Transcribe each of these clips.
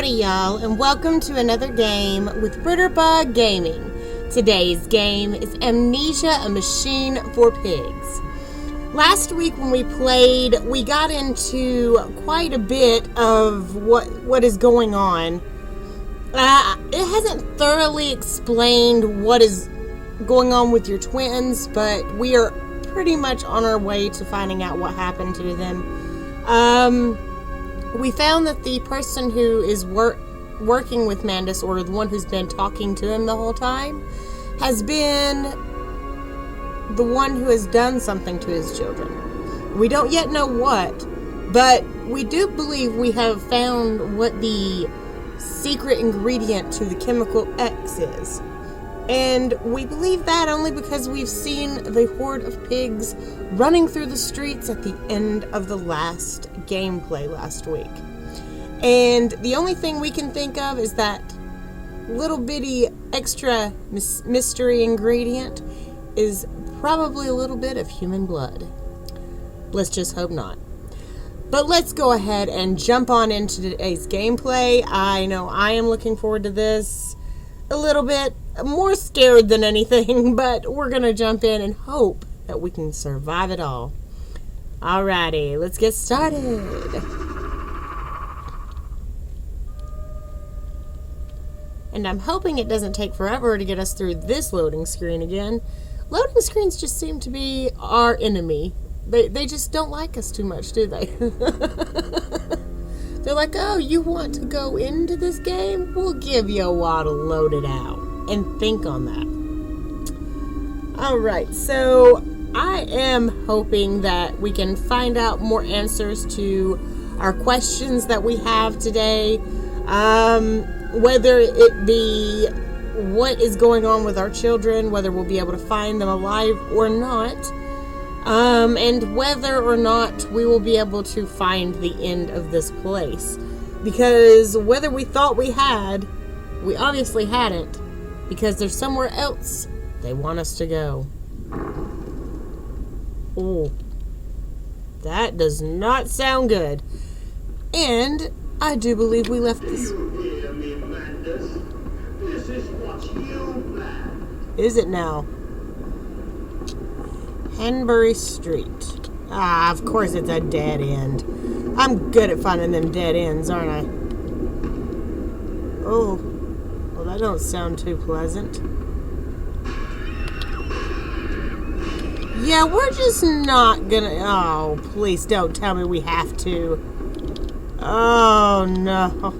Howdy y'all, and welcome to another game with Britterbug Gaming. Today's game is Amnesia, a Machine for Pigs. Last week when we played, we got into quite a bit of what is going on. It hasn't thoroughly explained what is going on with your twins, but we are pretty much on our way to finding out what happened to them. We found that the person who is working with Mandus, or the one who's been talking to him the whole time, has been the one who has done something to his children. We don't yet know what, but we do believe we have found what the secret ingredient to the chemical X is. And we believe that only because we've seen the horde of pigs running through the streets at the end of the last gameplay last week. And the only thing we can think of is that little bitty extra mystery ingredient is probably a little bit of human blood. Let's just hope not. But let's go ahead and jump on into today's gameplay. I know I am looking forward to this a little bit. More scared than anything, but we're gonna jump in and hope that we can survive it all. Alrighty, let's get started. And I'm hoping it doesn't take forever to get us through this loading screen again. Loading screens just seem to be our enemy. They just don't like us too much, do they? They're like, oh, you want to go into this game? We'll give you a while to load it out. And think on that. Alright, so I am hoping that we can find out more answers to our questions that we have today. Whether it be what is going on with our children, whether we'll be able to find them alive or not, and whether or not we will be able to find the end of this place. Because whether we thought we had, we obviously hadn't. Because there's somewhere else they want us to go. Oh, that does not sound good. And I do believe we left this. You hear me, Mandus? This is what you planned. Is it now? Henbury Street. Ah, of course it's a dead end. I'm good at finding them dead ends, aren't I? Oh. That don't sound too pleasant. Yeah, we're just not gonna... Oh, please don't tell me we have to. Oh, no.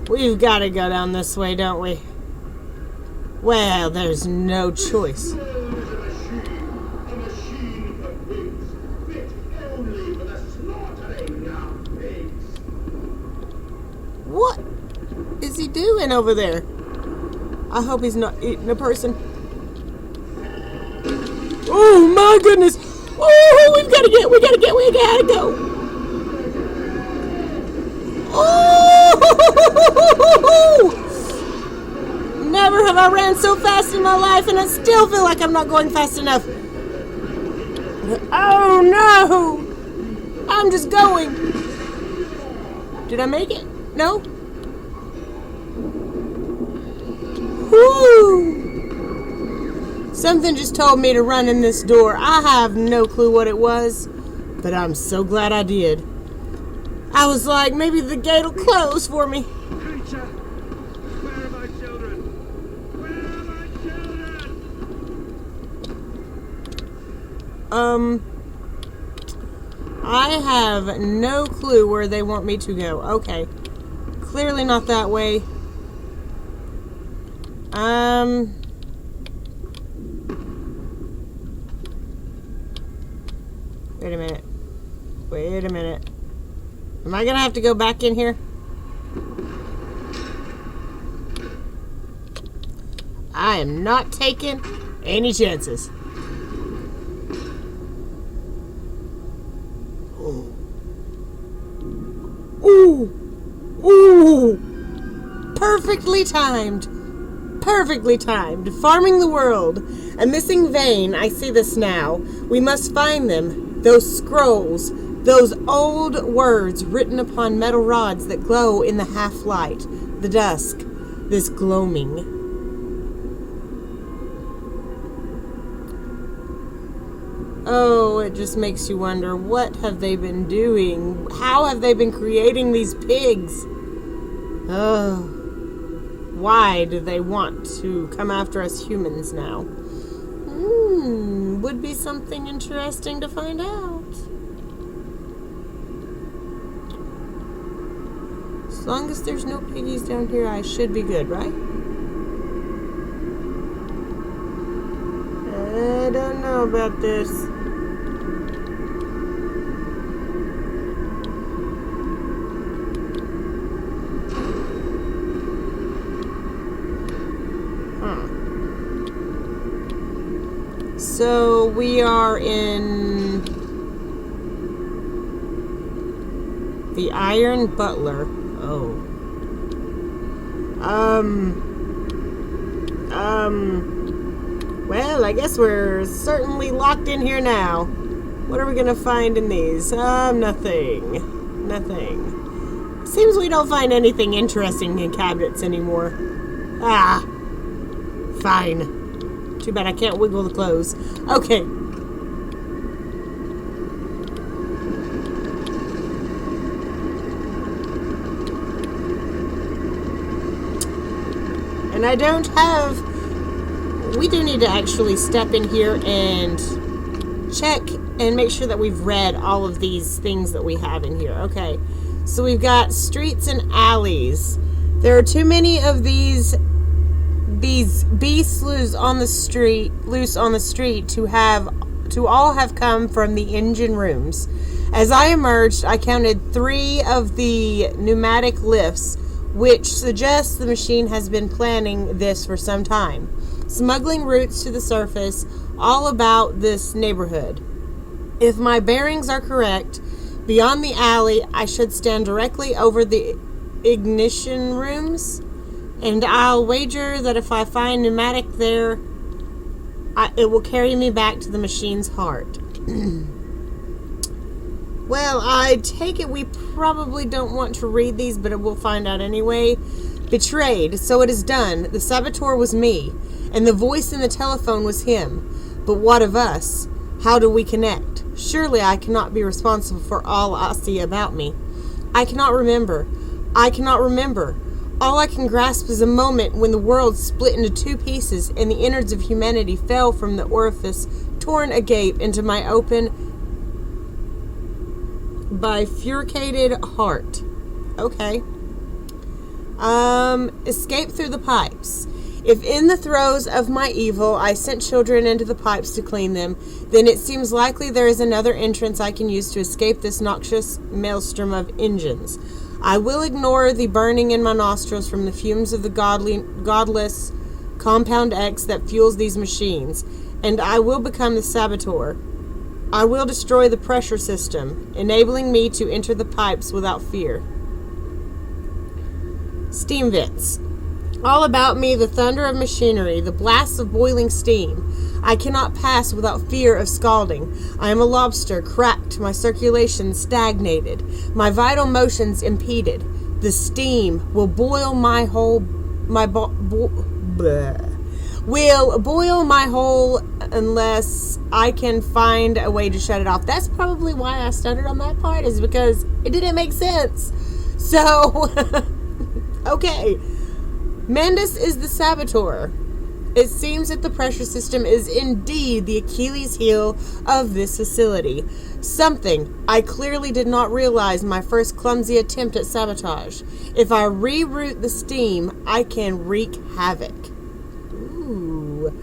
We've got to go down this way, don't we? Well, there's no choice. What is he doing over there? I hope he's not eating a person. Oh my goodness! Oh, we gotta go! Oh! Never have I ran so fast in my life, and I still feel like I'm not going fast enough. Oh no! I'm just going. Did I make it? No? Woo! Something just told me to run in this door. I have no clue what it was, but I'm so glad I did. I was like, maybe the gate will close for me. Creature, where are my children? Where are my children? I have no clue where they want me to go. Okay. Clearly not that way. Wait a minute. Am I gonna have to go back in here? I am not taking any chances. Ooh! Ooh! Perfectly timed. Perfectly timed. Farming the world. A missing vein. I see this now. We must find them. Those scrolls. Those old words written upon metal rods that glow in the half-light, the dusk, this gloaming. Oh, it just makes you wonder, what have they been doing? How have they been creating these pigs? Oh, why do they want to come after us humans now? Would be something interesting to find out. As long as there's no piggies down here, I should be good, right? I don't know about this. So we are in the Iron Butler. Oh. Well, I guess we're certainly locked in here now. What are we gonna find in these? Nothing. Nothing. Seems we don't find anything interesting in cabinets anymore. Ah. Fine. Too bad I can't wiggle the clothes. Okay. And I don't have... We do need to actually step in here and check and make sure that we've read all of these things that we have in here. Okay. So we've got streets and alleys. There are too many of these beasts loose on the street to all have come from the engine rooms. As I emerged, I counted 3 of the pneumatic lifts, which suggests the machine has been planning this for some time, smuggling routes to the surface all about this neighborhood. If my bearings are correct, beyond the alley, I should stand directly over the ignition rooms. And I'll wager that if I find pneumatic there, it will carry me back to the machine's heart. Well, I take it we probably don't want to read these, but we'll find out anyway. Betrayed, so it is done. The saboteur was me, and the voice in the telephone was him. But what of us? How do we connect? Surely I cannot be responsible for all I see about me. I cannot remember. All I can grasp is a moment when the world split into 2 pieces and the innards of humanity fell from the orifice, torn agape into my open, bifurcated heart. Okay. Escape through the pipes. If in the throes of my evil I sent children into the pipes to clean them, then it seems likely there is another entrance I can use to escape this noxious maelstrom of engines. I will ignore the burning in my nostrils from the fumes of the godless Compound X that fuels these machines, and I will become the saboteur. I will destroy the pressure system, enabling me to enter the pipes without fear. Steam vents. All about me the thunder of machinery, the blasts of boiling steam. I cannot pass without fear of scalding. I am a lobster, cracked, my circulation stagnated, my vital motions impeded. The steam will boil my whole, will boil my whole unless I can find a way to shut it off. That's probably why I stuttered on that part, is because it didn't make sense. So, okay. Mandus is the saboteur. It seems that the pressure system is indeed the Achilles heel of this facility. Something I clearly did not realize my first clumsy attempt at sabotage. If I reroute the steam, I can wreak havoc. Ooh.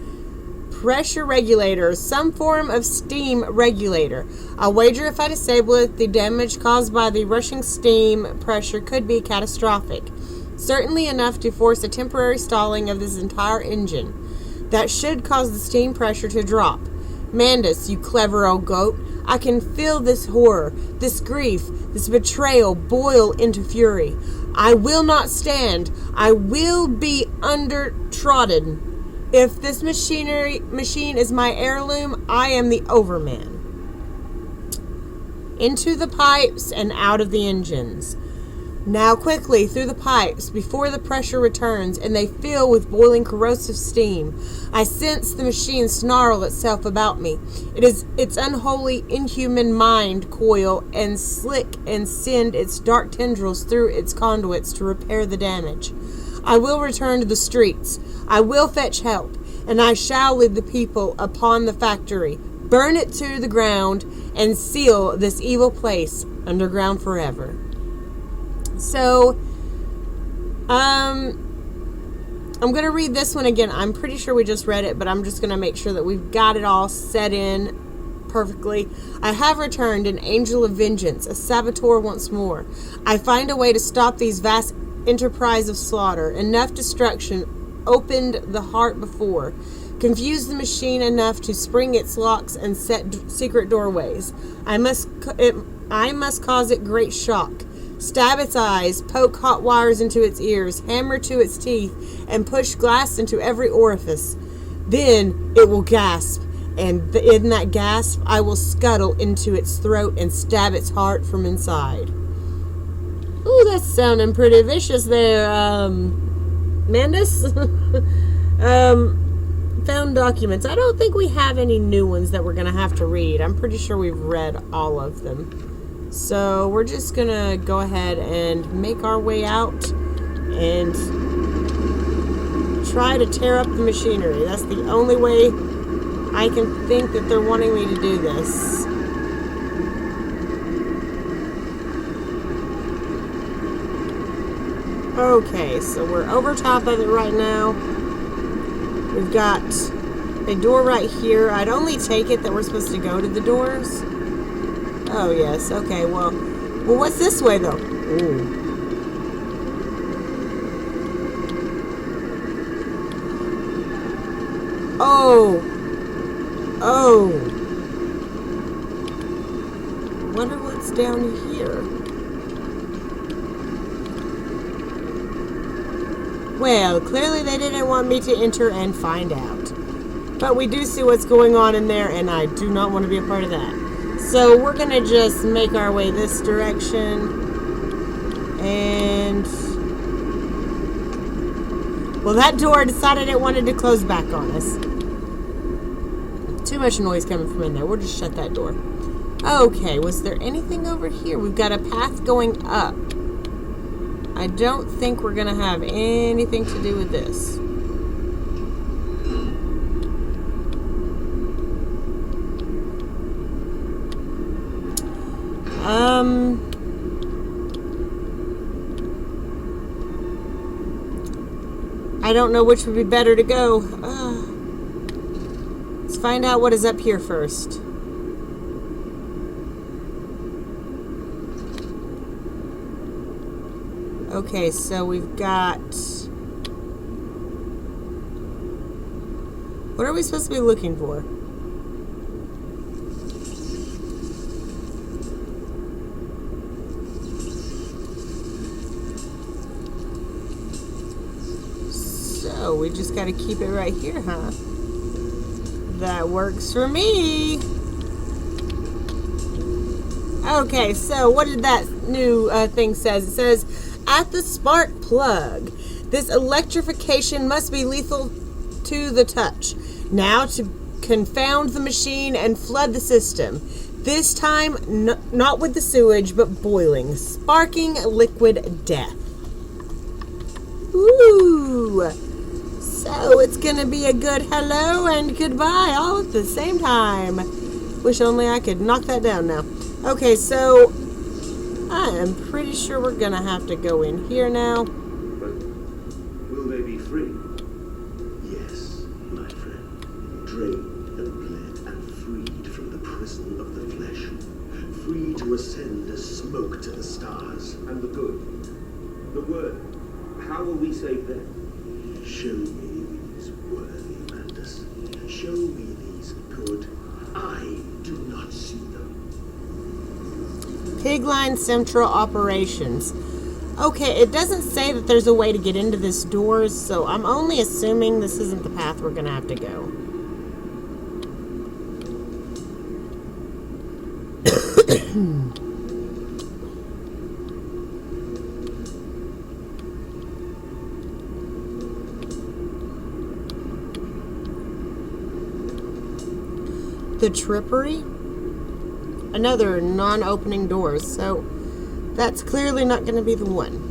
Pressure regulator. Some form of steam regulator. I'll wager if I disable it, the damage caused by the rushing steam pressure could be catastrophic. Certainly enough to force a temporary stalling of this entire engine. That should cause the steam pressure to drop. Mandus, you clever old goat, I can feel this horror, this grief, this betrayal boil into fury. I will not stand. I will be undertrodden. If this machine is my heirloom, I am the overman. into the pipes and out of the engines. Now quickly through the pipes before the pressure returns and they fill with boiling corrosive steam. I sense the machine snarl itself about me. It is its unholy, inhuman mind coil and slick and send its dark tendrils through its conduits to repair the damage. I will return to the streets. I will fetch help, and I shall lead the people upon the factory, burn it to the ground, and seal this evil place underground forever. So, I'm going to read this one again. I'm pretty sure we just read it, but I'm just going to make sure that we've got it all set in perfectly. I have returned, an angel of vengeance, a saboteur once more. I find a way to stop these vast enterprise of slaughter. Enough destruction opened the heart before, confused the machine enough to spring its locks and set secret doorways. I must cause it great shock. Stab its eyes, poke hot wires into its ears, hammer to its teeth, and push glass into every orifice. Then it will gasp, and in that gasp, I will scuttle into its throat and stab its heart from inside. Ooh, that's sounding pretty vicious there, Mandus. Found documents. I don't think we have any new ones that we're going to have to read. I'm pretty sure we've read all of them. So we're just going to go ahead and make our way out and try to tear up the machinery. That's the only way I can think that they're wanting me to do this. Okay, so we're over top of it right now. We've got a door right here. I'd only take it that we're supposed to go to the doors. Oh, yes. Okay, well, what's this way, though? Ooh. Oh. Wonder what's down here. Well, clearly they didn't want me to enter and find out. But we do see what's going on in there, and I do not want to be a part of that. So we're going to just make our way this direction. And... well, that door decided it wanted to close back on us. Too much noise coming from in there. We'll just shut that door. Okay, was there anything over here? We've got a path going up. I don't think we're going to have anything to do with this. I don't know which would be better to go. Let's find out what is up here first. Okay, so we've got... what are we supposed to be looking for? So, we just gotta keep it right here, huh? That works for me! Okay, so what did that new thing says? It says, at the spark plug, this electrification must be lethal to the touch. Now to confound the machine and flood the system. This time, not with the sewage, but boiling, sparking liquid death. Ooh! So it's gonna be a good hello and goodbye all at the same time. Wish only I could knock that down now. Okay, so I am pretty sure we're gonna have to go in here now. But will they be free? Yes, my friend. Drained and bled and freed from the prison of the flesh. Free to ascend as smoke to the stars. And the good, the word, how will we save them? Show me these worthy Mandus. Show me these good. I do not see them. Pigline Central Operations. Okay, it doesn't say that there's a way to get into this door, so I'm only assuming this isn't the path we're gonna have to go. The Trippery? Another non-opening doors, so that's clearly not going to be the one.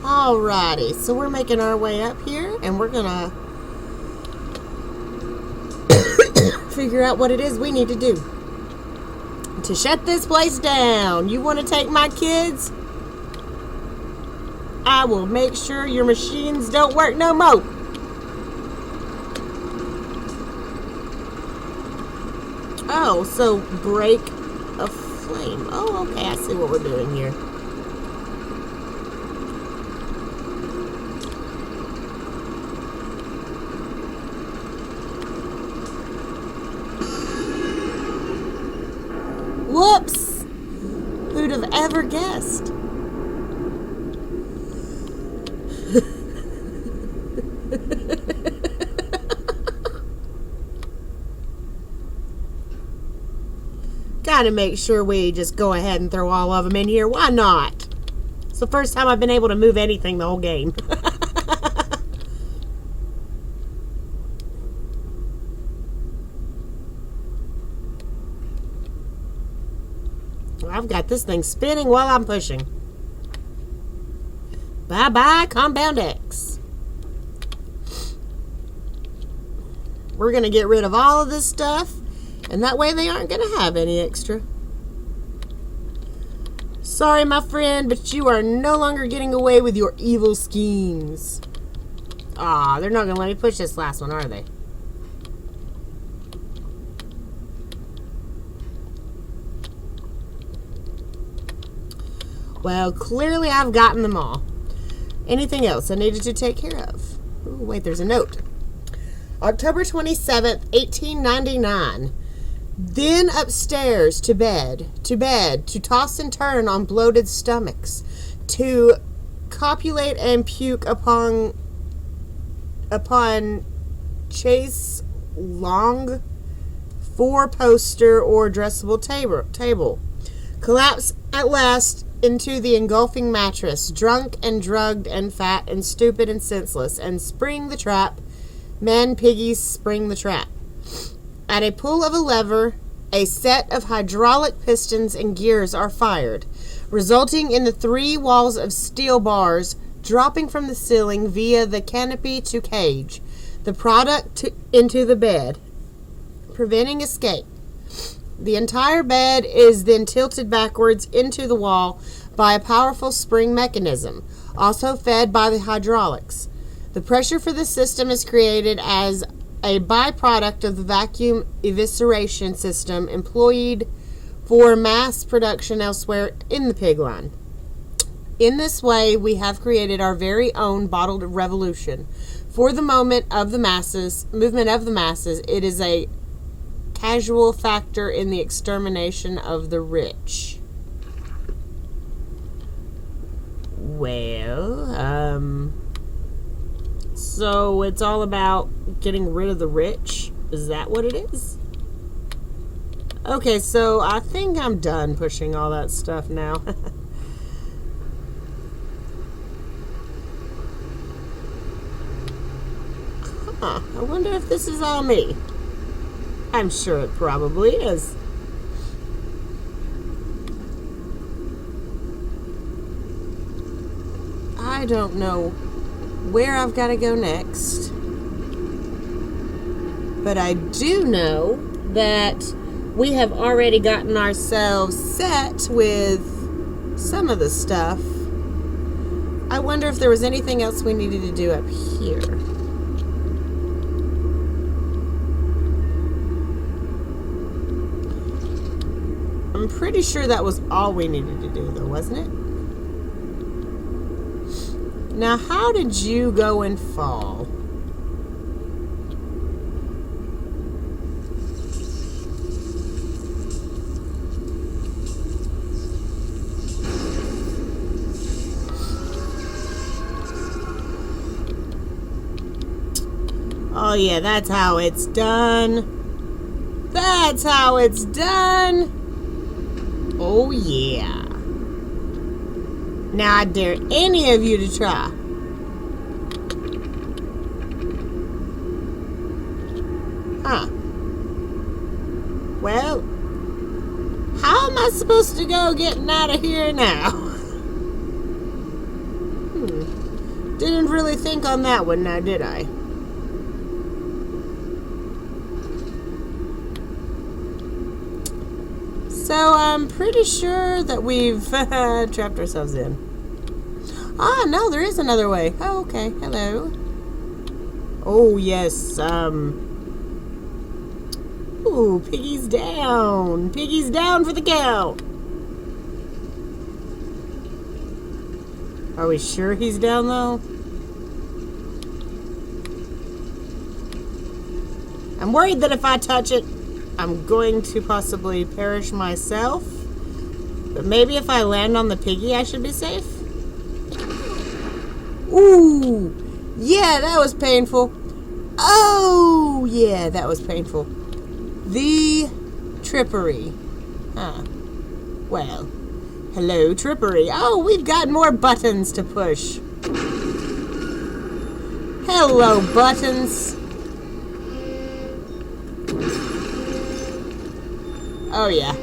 Alrighty, so we're making our way up here, and we're gonna figure out what it is we need to do to shut this place down. You want to take my kids? I will make sure your machines don't work no more. Oh, so break a flame. Oh, okay, I see what we're doing here. Whoops! Who'd have ever guessed? Gotta make sure we just go ahead and throw all of them in here. Why not? It's the first time I've been able to move anything the whole game. I've got this thing spinning while I'm pushing. Bye-bye, Compound X. We're going to get rid of all of this stuff, and that way they aren't going to have any extra. Sorry, my friend, but you are no longer getting away with your evil schemes. Aw, they're not going to let me push this last one, are they? Well, clearly I've gotten them all. Anything else I needed to take care of? Ooh, wait, there's a note. October 27th, 1899. Then upstairs to bed, to toss and turn on bloated stomachs, to copulate and puke upon chase long four-poster or dressable table. Collapse at last into the engulfing mattress, drunk and drugged and fat and stupid and senseless, and spring the trap. Men, piggies, spring the trap. At a pull of a lever, a set of hydraulic pistons and gears are fired, resulting in the 3 walls of steel bars dropping from the ceiling via the canopy to cage the product into the bed, preventing escape. The entire bed is then tilted backwards into the wall by a powerful spring mechanism, also fed by the hydraulics. The pressure for the system is created as a byproduct of the vacuum evisceration system employed for mass production elsewhere in the pig line. In this way, we have created our very own bottled revolution. For the movement of the masses, it is a casual factor in the extermination of the rich. Well, so it's all about getting rid of the rich? Is that what it is? Okay, so I think I'm done pushing all that stuff now. Huh, I wonder if this is all me. I'm sure it probably is. I don't know where I've got to go next. But I do know that we have already gotten ourselves set with some of the stuff. I wonder if there was anything else we needed to do up here. I'm pretty sure that was all we needed to do, though, wasn't it? Now, how did you go and fall? Oh yeah, that's how it's done. That's how it's done. Oh yeah. Now I dare any of you to try. Huh. Well, how am I supposed to go getting out of here now? Didn't really think on that one now, did I? So I'm pretty sure that we've trapped ourselves in. Ah, no, there is another way. Oh, okay. Hello. Oh, yes. Ooh, Piggy's down. Piggy's down for the count. Are we sure he's down, though? I'm worried that if I touch it, I'm going to possibly perish myself. But maybe if I land on the piggy, I should be safe. Ooh! Yeah, that was painful. Oh! Yeah, that was painful. The trippery. Huh. Well, hello, trippery. Oh, we've got more buttons to push. Hello, buttons. Oh, yeah.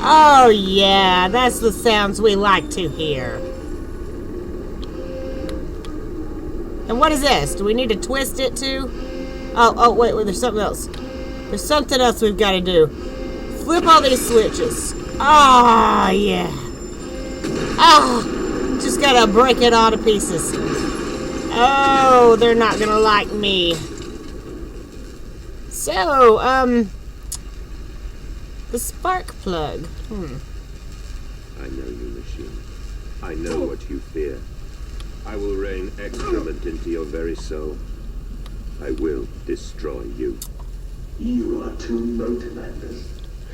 Oh, yeah. That's the sounds we like to hear. And what is this? Do we need to twist it, too? Oh, wait, there's something else. There's something else we've got to do. Flip all these switches. Ah, yeah. Ah, just got to break it all to pieces. Oh, they're not going to like me. So, the spark plug. I know you, machine. I know what you fear. I will rain excrement into your very soul. I will destroy you. You are too late, Mandus.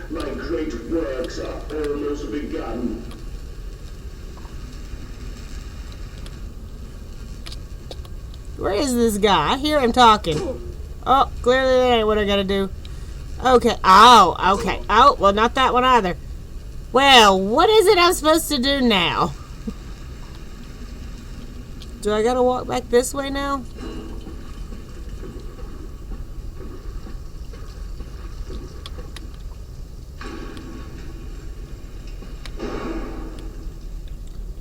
My great works are almost begun. Where is this guy? I hear him talking. Oh, clearly that ain't what I gotta do. Okay. Oh, okay. Oh, well, not that one either. Well, what is it I'm supposed to do now? Do I gotta walk back this way now?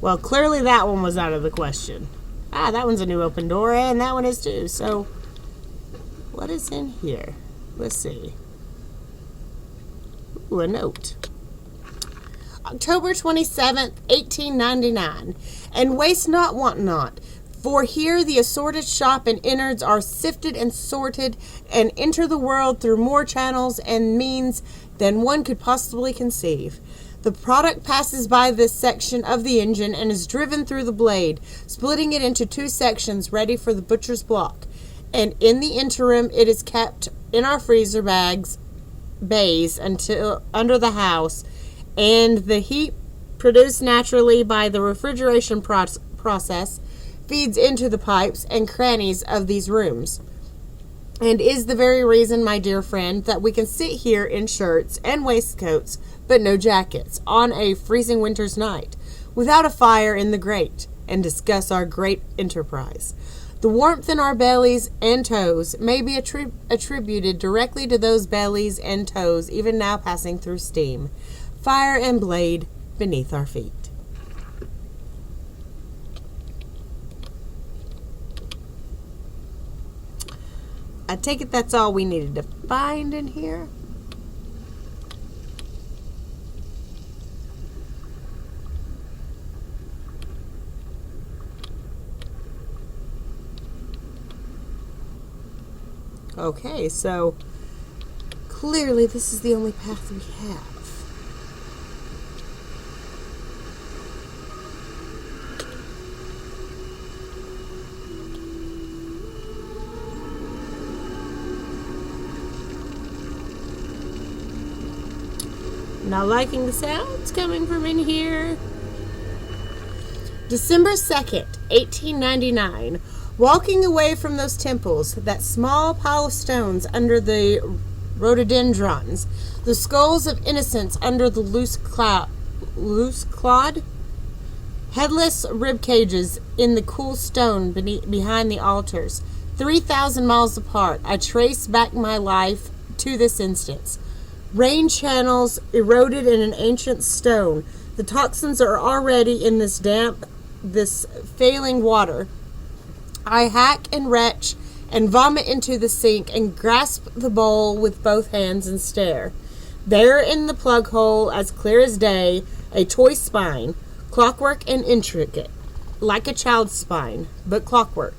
Well, clearly that one was out of the question. Ah, that one's a new open door, and that one is too. So, what is in here? Let's see. Ooh, a note. October 27th, 1899. And waste not, want not. For here the assorted shop and innards are sifted and sorted, and enter the world through more channels and means than one could possibly conceive. The product passes by this section of the engine and is driven through the blade, splitting it into two sections ready for the butcher's block. And in the interim, it is kept in our freezer bays until under the house, and the heat produced naturally by the refrigeration process feeds into the pipes and crannies of these rooms, and is the very reason, my dear friend, that we can sit here in shirts and waistcoats, but no jackets, on a freezing winter's night, without a fire in the grate, and discuss our great enterprise. The warmth in our bellies and toes may be attributed directly to those bellies and toes even now passing through steam, fire and blade beneath our feet. I take it that's all we needed to find in here. Okay, so clearly this is the only path we have. Not liking the sounds coming from in here. December 2nd, 1899. Walking away from those temples, that small pile of stones under the rhododendrons, the skulls of innocents under the loose clod, headless rib cages in the cool stone behind the altars. 3,000 miles apart, I trace back my life to this instance. Rain channels eroded in an ancient stone. The toxins are already in this damp, this failing water. I hack and retch and vomit into the sink and grasp the bowl with both hands and stare. There in the plug hole, as clear as day, a toy spine, clockwork and intricate, like a child's spine, but clockwork.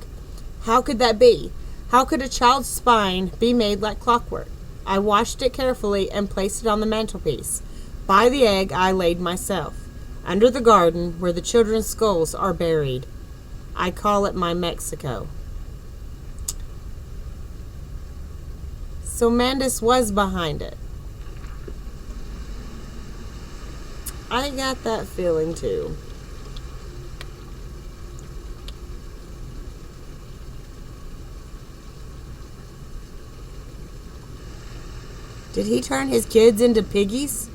How could that be? How could a child's spine be made like clockwork? I washed it carefully and placed it on the mantelpiece. By the egg I laid myself, under the garden where the children's skulls are buried. I call it my Mexico. So Mandus was behind it. I got that feeling too. Did he turn his kids into piggies?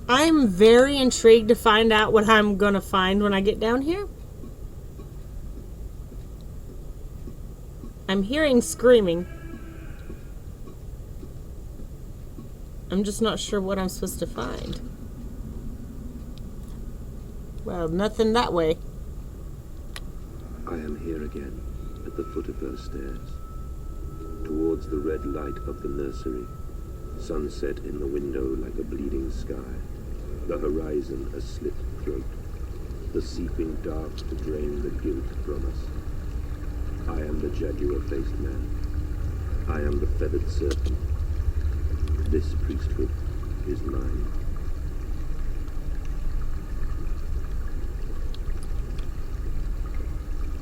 I'm very intrigued to find out what I'm going to find when I get down here. I'm hearing screaming. I'm just not sure what I'm supposed to find. Well, nothing that way. I am here again, at the foot of those stairs, towards the red light of the nursery, sunset in the window like a bleeding sky, the horizon a slit throat, the seeping dark to drain the guilt from us. I am the jaguar-faced man. I am the feathered serpent. This priesthood is mine.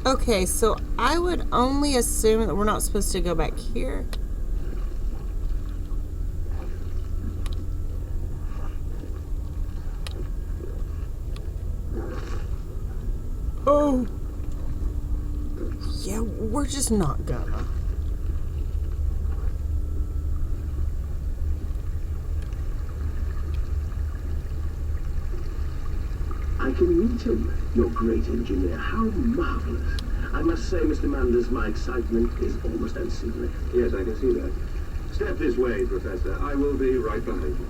Okay, so I would only assume that we're not supposed to go back here. Oh. Yeah, we're just not gonna. I can meet him, your great engineer. How marvelous. I must say, Mr. Mandus, my excitement is almost unseemly. Yes, I can see that. Step this way, Professor. I will be right behind you.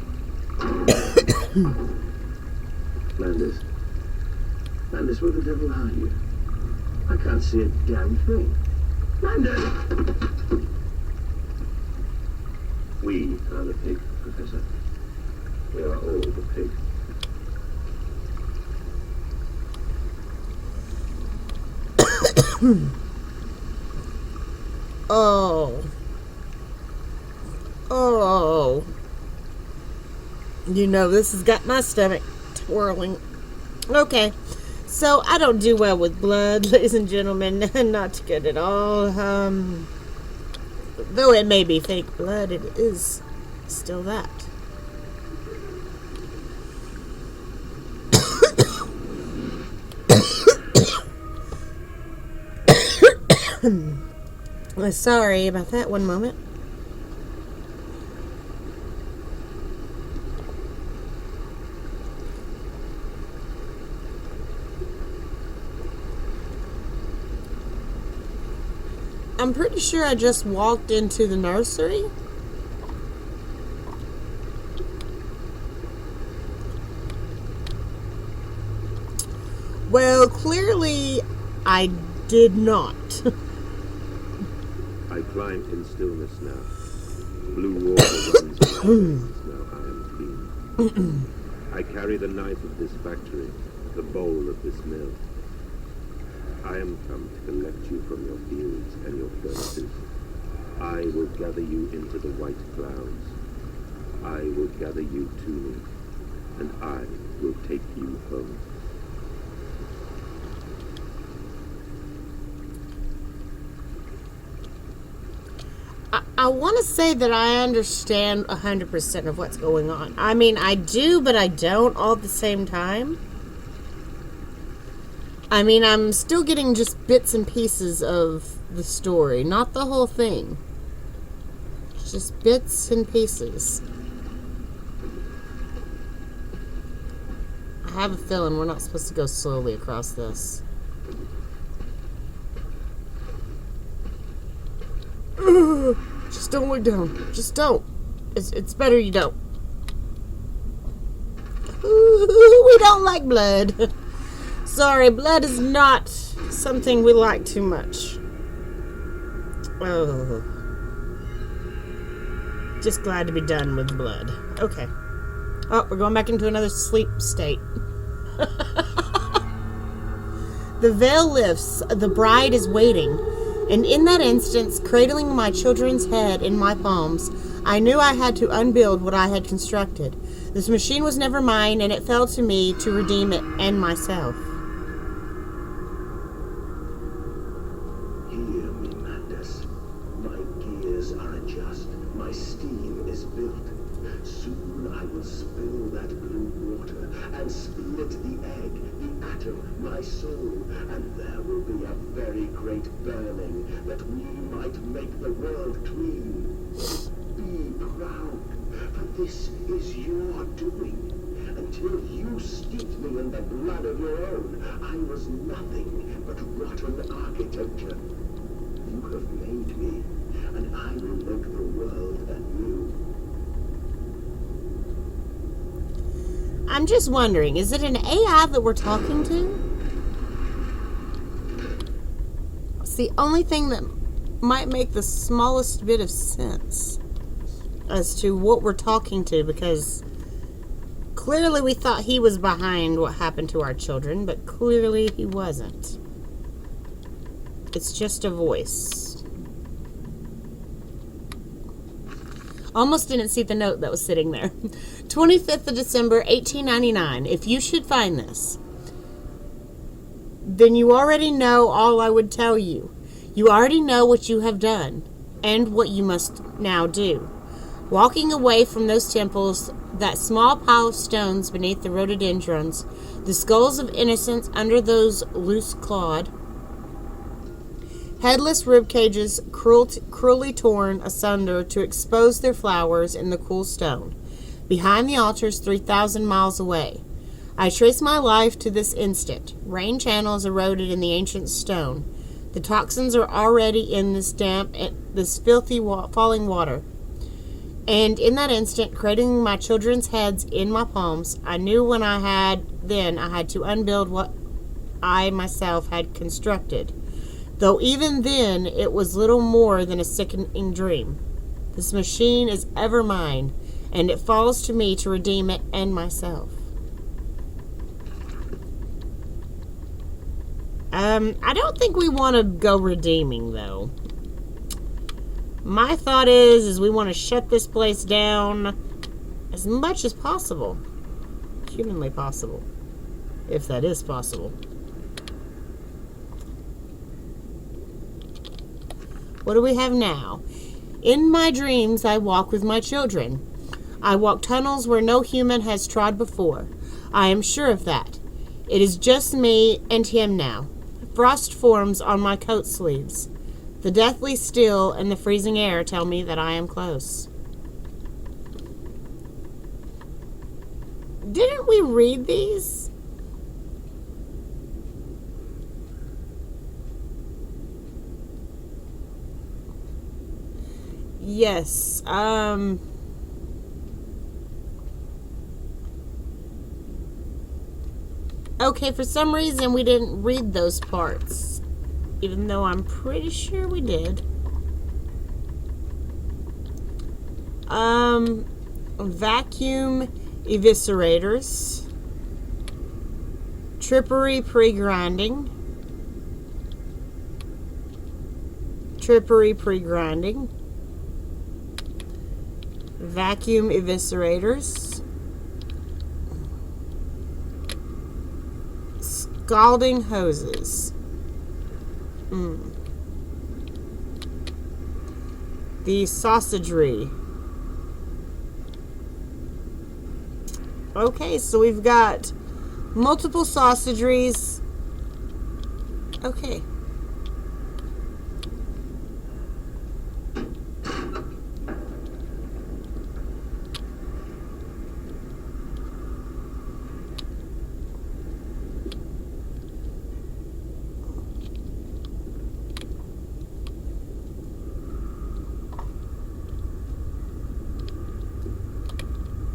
Mandus. Mandus, where the devil are you? I can't see a damn thing. Mandus! We are the pig, Professor. We are all the pig. Oh. Oh. You know, this has got my stomach twirling. Okay. So, I don't do well with blood, ladies and gentlemen. Not good at all. Though it may be fake blood, it is still that. Sorry about that. One moment. I'm pretty sure I just walked into the nursery. Well, clearly I did not. I climb in stillness now. Blue water runs in my veins. Now I am clean. I carry the knife of this factory, the bowl of this mill. I am come to collect you from your fields and your furnaces. I will gather you into the white clouds. I will gather you to me, and I will take you home. I want to say that I understand 100% of what's going on. I mean, I do, but I don't all at the same time. I mean, I'm still getting just bits and pieces of the story, not the whole thing. Just bits and pieces. I have a feeling we're not supposed to go slowly across this. Just don't look down. Just don't. It's better you don't. We don't like blood. Sorry, blood is not something we like too much. Oh. Just glad to be done with blood. Okay. Oh, we're going back into another sleep state. The veil lifts. The bride is waiting. And in that instance, cradling my children's head in my palms, I knew I had to unbuild what I had constructed. This machine was never mine, and it fell to me to redeem it and myself. Hear me, Mandus. My gears are adjust. My steam is built. Soon I will spill that blue water and split the egg, the atom, my soul, and there will be a very great burning that we might make the world clean. Be proud, for this is your doing. Until you steeped me in the blood of your own, I was nothing but rotten architecture. You have made me, and I will make the world anew. I'm just wondering, is it an AI that we're talking to? It's the only thing that might make the smallest bit of sense as to what we're talking to, because clearly we thought he was behind what happened to our children, but clearly he wasn't. It's just a voice. Almost didn't see the note that was sitting there. 25th of December, 1899. If you should find this, then you already know all I would tell you. You already know what you have done and what you must now do. Walking away from those temples, that small pile of stones beneath the rhododendrons, the skulls of innocents under those loose clawed, headless rib cages cruelly torn asunder to expose their flowers in the cool stone, behind the altars 3,000 miles away. I trace my life to this instant. Rain channels eroded in the ancient stone. The toxins are already in this damp, this filthy falling water. And in that instant, cradling my children's heads in my palms, I knew when I had to unbuild what I myself had constructed. Though even then, it was little more than a sickening dream. This machine is ever mine, and it falls to me to redeem it and myself. I don't think we want to go redeeming, though. My thought is we want to shut this place down as much as possible. Humanly possible. If that is possible. What do we have now? In my dreams, I walk with my children. I walk tunnels where no human has trod before. I am sure of that. It is just me and him now. Frost forms on my coat sleeves. The deathly still and the freezing air tell me that I am close. Didn't we read these? Yes. Okay, for some reason we didn't read those parts, even though I'm pretty sure we did. Vacuum eviscerators, trippery pre-grinding, vacuum eviscerators, scalding hoses. The sausagery. Okay, so we've got multiple sausageries. Okay.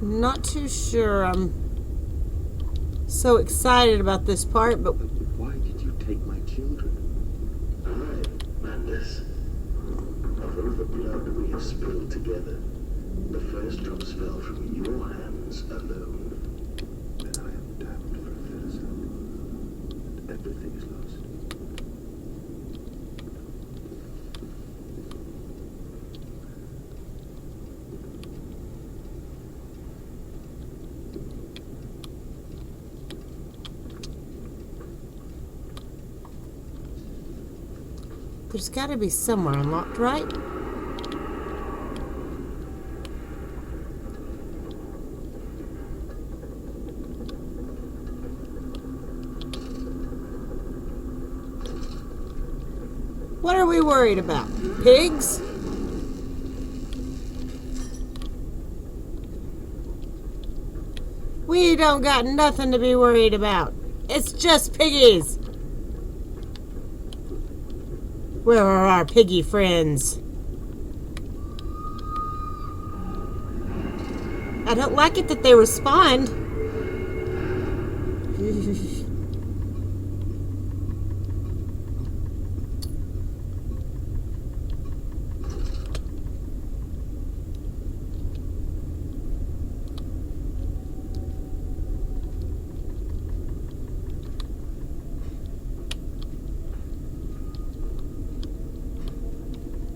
Not too sure. I'm so excited about this part, but Why did you take my children? I, Mandus. Of all the blood we have spilled together, the first drops fell from your hands alone. Then I am damned for a philosopher. Everything is lost. there's got to be somewhere unlocked, right? What are we worried about? Pigs? We don't got nothing to be worried about. It's just piggies. Where are our piggy friends? I don't like it that they respond.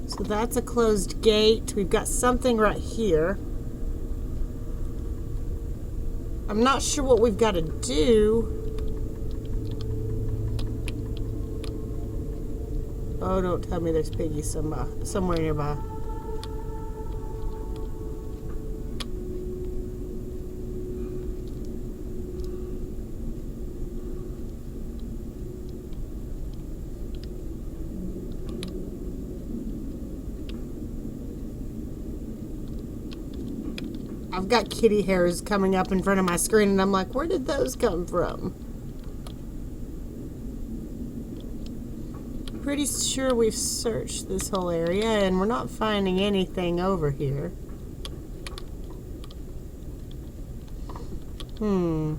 So that's a closed gate. We've got something right here. I'm not sure what we've got to do. Oh, don't tell me there's piggies somewhere nearby. I've got kitty hairs coming up in front of my screen, and I'm like, where did those come from? Pretty sure we've searched this whole area, and we're not finding anything over here. The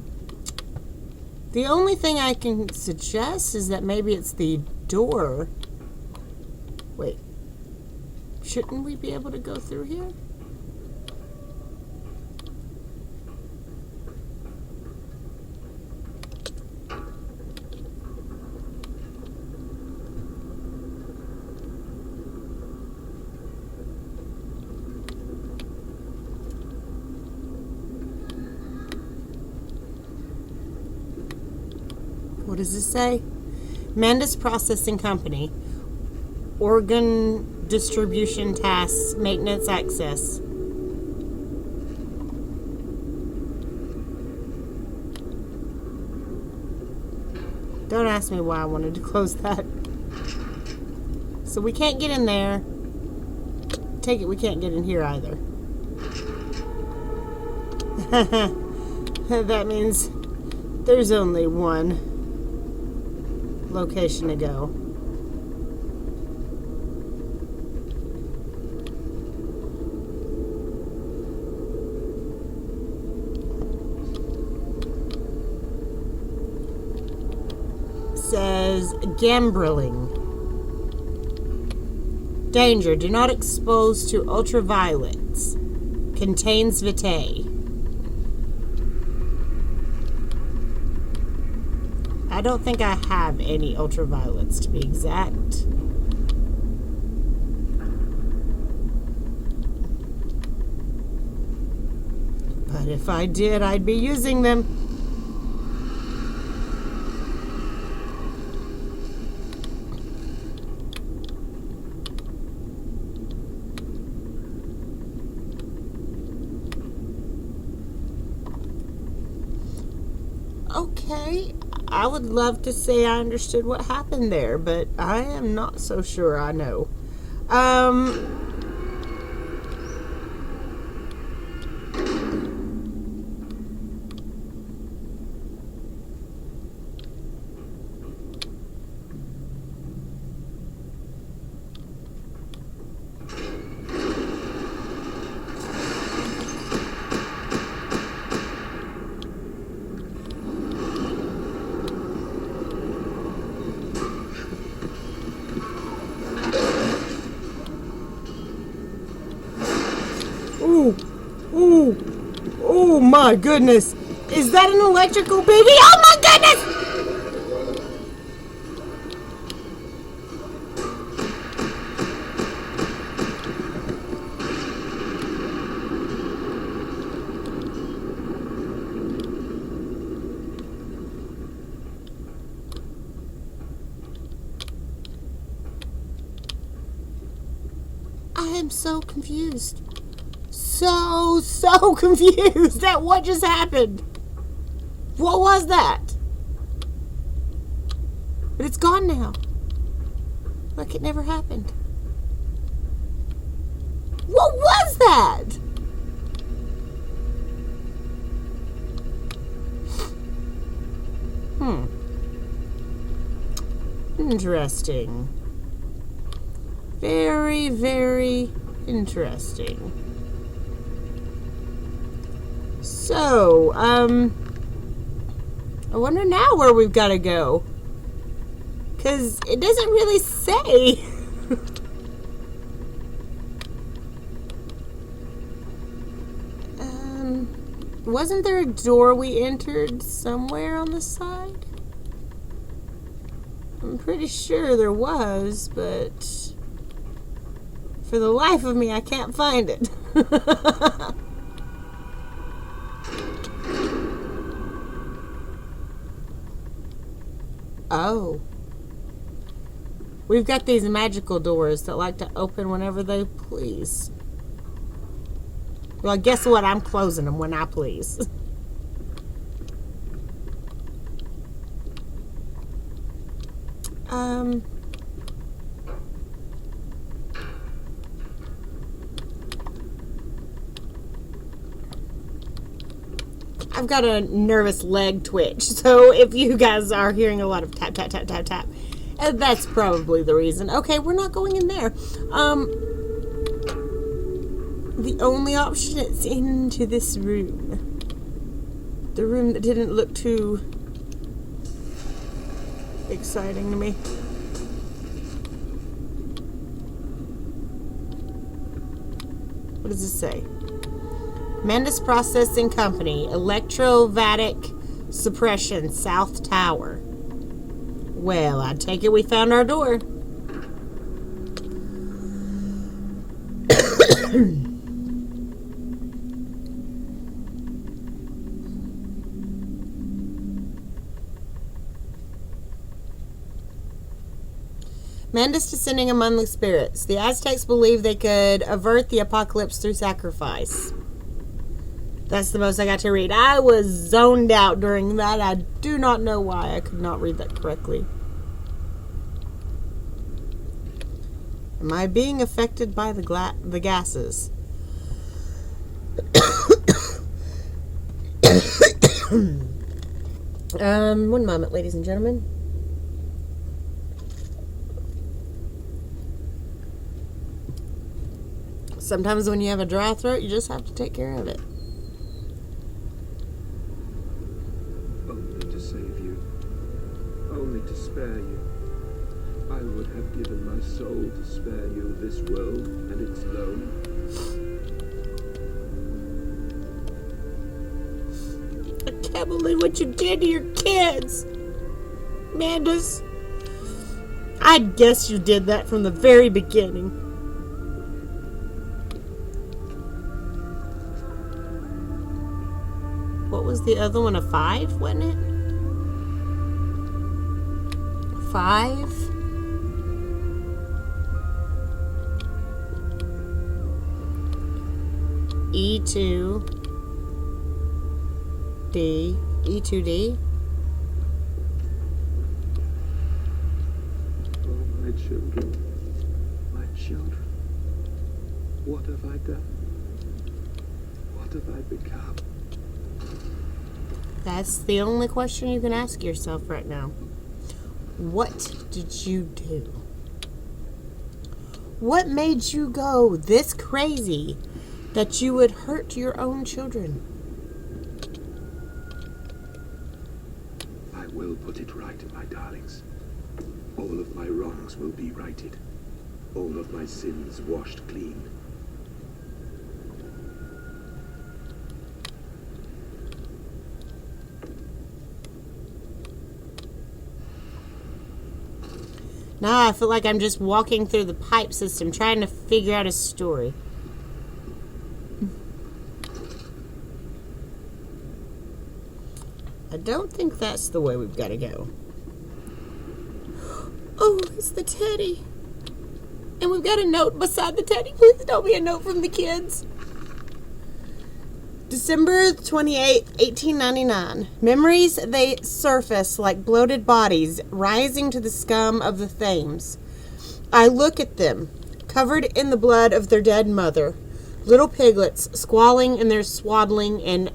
only thing I can suggest is that maybe it's the door. Wait. Shouldn't we be able to go through here? What does this say? Mandus Processing Company. Organ distribution tasks, maintenance access. Don't ask me why I wanted to close that. So we can't get in there. Take it we can't get in here either. That means there's only one location to go. Says gambling. Danger, do not expose to ultraviolets. Contains vitae. I don't think I have any ultraviolets, to be exact. But if I did, I'd be using them. Okay, I would love to say I understood what happened there, but I am not so sure I know. Ooh, ooh, oh my goodness. Is that an electrical baby? Oh my goodness! I am so confused. So confused at what just happened. What was that? But it's gone now. Like it never happened. What was that? Interesting. Very, very interesting. So, I wonder now where we've got to go. Because it doesn't really say. Wasn't there a door we entered somewhere on the side? I'm pretty sure there was, but for the life of me, I can't find it. Oh. We've got these magical doors that like to open whenever they please. Well, guess what? I'm closing them when I please. I've got a nervous leg twitch, so if you guys are hearing a lot of tap, tap, tap, tap, tap, that's probably the reason. Okay, we're not going in there. The only option is into this room. The room that didn't look too exciting to me. What does this say? Mandus Processing Company, Electrovatic Suppression, South Tower. Well, I take it we found our door. Mandus descending among the spirits. The Aztecs believed they could avert the apocalypse through sacrifice. That's the most I got to read. I was zoned out during that. I do not know why I could not read that correctly. Am I being affected by the gases? One moment, ladies and gentlemen. Sometimes when you have a dry throat, you just have to take care of it. Only to save you. Only to spare you. I would have given my soul to spare you this world and its loan. I can't believe what you did to your kids, Mandus. I guess you did that from the very beginning. What was the other one? A 5, wasn't it? 5? E2D. E2D? children. My children. What have I done? What have I become? That's the only question you can ask yourself right now. What did you do? What made you go this crazy that you would hurt your own children? I will put it right, my darlings. All of my wrongs will be righted. All of my sins washed clean. Now I feel like I'm just walking through the pipe system trying to figure out a story. I don't think that's the way we've got to go. Oh, it's the teddy. And we've got a note beside the teddy. Please don't be a note from the kids. December 28, 1899. Memories, they surface like bloated bodies rising to the scum of the Thames. I look at them, covered in the blood of their dead mother, little piglets squalling in their swaddling, and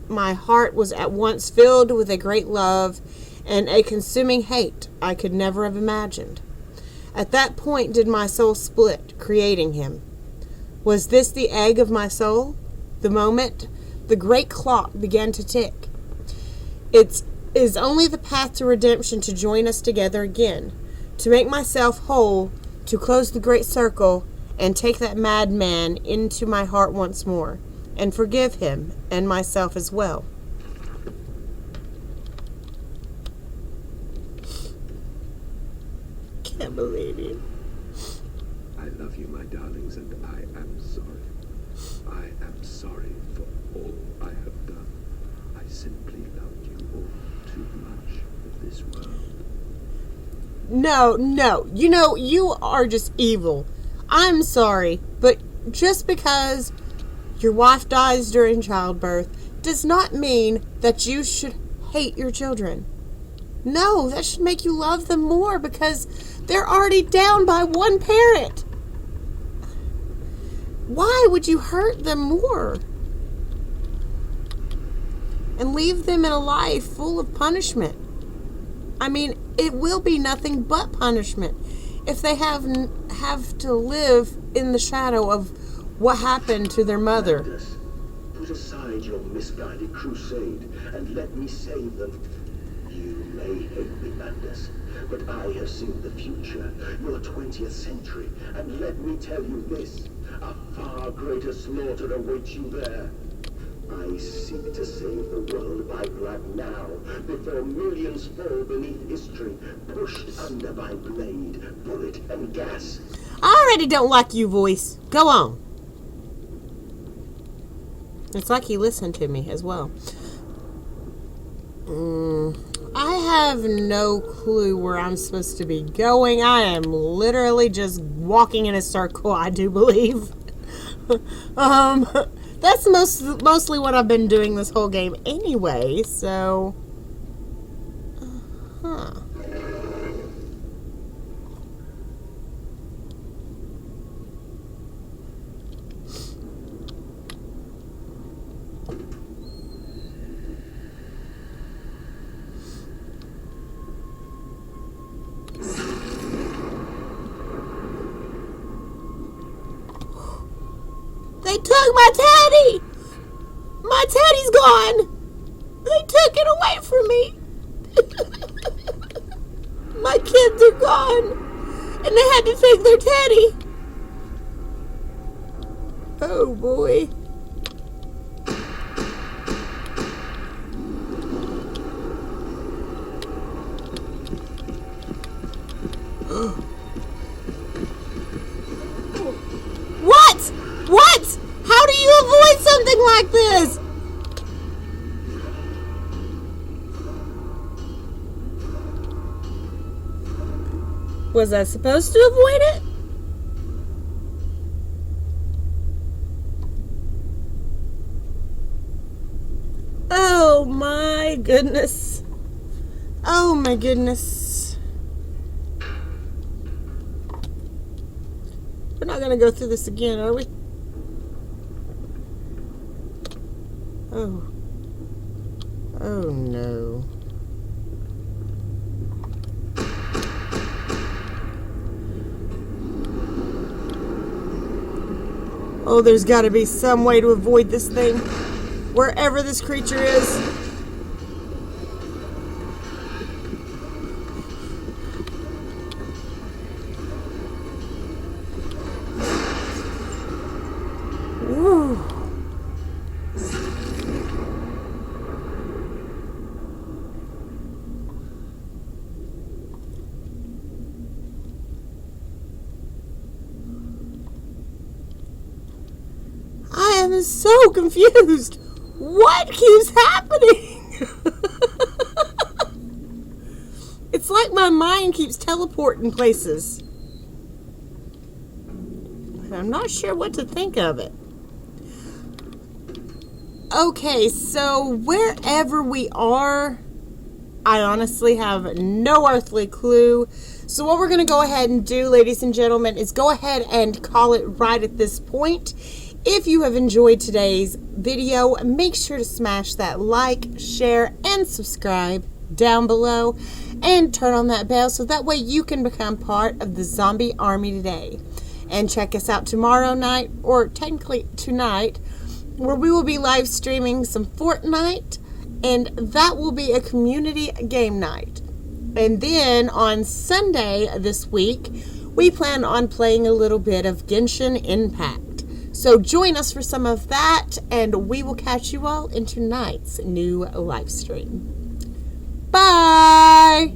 my heart was at once filled with a great love and a consuming hate I could never have imagined. At that point did my soul split, creating him. Was this the egg of my soul? The moment the great clock began to tick. It is only the path to redemption to join us together again, to make myself whole, to close the great circle, and take that madman into my heart once more, and forgive him and myself as well. Can't believe you. I love you, my darlings, and I am sorry. I am sorry for all I have done. I simply loved you all too much for this world. No. You know, you are just evil. I'm sorry, but just because your wife dies during childbirth does not mean that you should hate your children. No, that should make you love them more because they're already down by one parent. Why would you hurt them more? And leave them in a life full of punishment? I mean, it will be nothing but punishment if they have to live in the shadow of what happened to their mother. Mandus, put aside your misguided crusade and let me save them. You may hate me, Mandus, but I have seen the future, your 20th century, and let me tell you this, a far greater slaughter awaits you there. I seek to save the world by blood now, before millions fall beneath history, pushed under by blade, bullet, and gas. I already don't like you, voice. Go on. It's like he listened to me as well. I have no clue where I'm supposed to be going. I am literally just walking in a circle, I do believe. That's mostly what I've been doing this whole game anyway, so... They took my teddy! My teddy's gone! They took it away from me! My kids are gone! And they had to take their teddy! Oh boy. What? How do you avoid something like this? Was I supposed to avoid it? Oh my goodness. Oh my goodness. not going to go through this again, are we? Oh. Oh, no. Oh, there's got to be some way to avoid this thing. Wherever this creature is. Woo. I am so confused. What keeps happening? It's like my mind keeps teleporting places. And I'm not sure what to think of it. Okay, so wherever we are, I honestly have no earthly clue. So what we're going to go ahead and do, ladies and gentlemen, is go ahead and call it right at this point. If you have enjoyed today's video, make sure to smash that like, share, and subscribe down below. And turn on that bell so that way you can become part of the zombie army today. And check us out tomorrow night, or technically tonight, where we will be live streaming some Fortnite. And that will be a community game night. And then on Sunday this week, we plan on playing a little bit of Genshin Impact. So join us for some of that, and we will catch you all in tonight's new live stream. Bye!